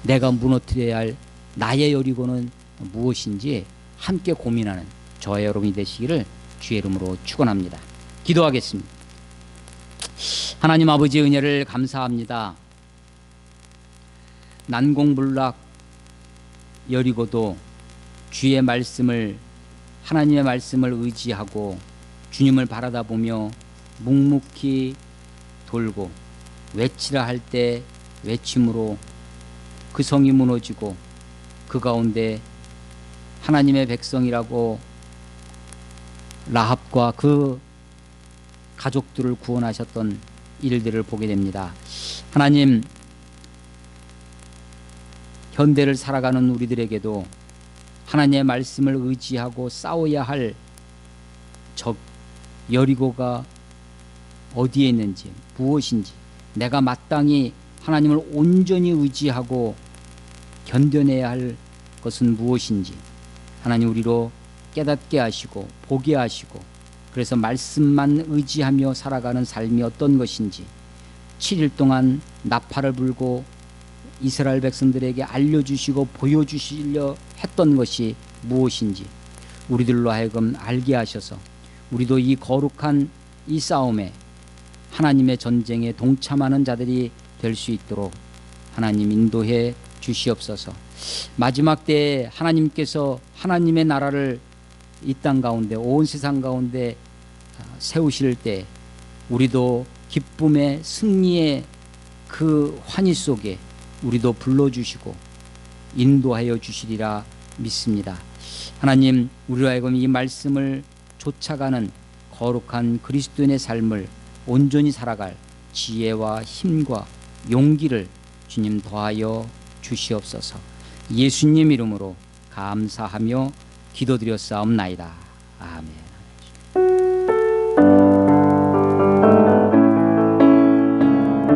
Speaker 1: 내가 무너뜨려야 할 나의 여리고는 무엇인지 함께 고민하는 저와 여러분이 되시기를 주의 이름으로 축원합니다. 기도하겠습니다. 하나님 아버지의 은혜를 감사합니다. 난공불락 여리고도 주의 말씀을, 하나님의 말씀을 의지하고 주님을 바라다 보며 묵묵히 돌고 외치라 할 때 외침으로 그 성이 무너지고 그 가운데 하나님의 백성이라고 라합과 그 가족들을 구원하셨던 일들을 보게 됩니다. 하나님, 현대를 살아가는 우리들에게도 하나님의 말씀을 의지하고 싸워야 할 적 여리고가 어디에 있는지, 무엇인지, 내가 마땅히 하나님을 온전히 의지하고 견뎌내야 할 것은 무엇인지 하나님 우리로 깨닫게 하시고 보게 하시고, 그래서 말씀만 의지하며 살아가는 삶이 어떤 것인지 7일 동안 나팔을 불고 이스라엘 백성들에게 알려주시고 보여주시려 했던 것이 무엇인지 우리들로 하여금 알게 하셔서 우리도 이 거룩한 이 싸움에, 하나님의 전쟁에 동참하는 자들이 될 수 있도록 하나님 인도해 주시옵소서. 마지막 때에 하나님께서 하나님의 나라를 이 땅 가운데, 온 세상 가운데 세우실 때 우리도 기쁨의 승리의 그 환희 속에 우리도 불러주시고 인도하여 주시리라 믿습니다. 하나님, 우리로 하여금 이 말씀을 쫓아가는 거룩한 그리스도인의 삶을 온전히 살아갈 지혜와 힘과 용기를 주님 더하여 주시옵소서. 예수님 이름으로 감사하며 기도드렸사옵나이다. 아멘.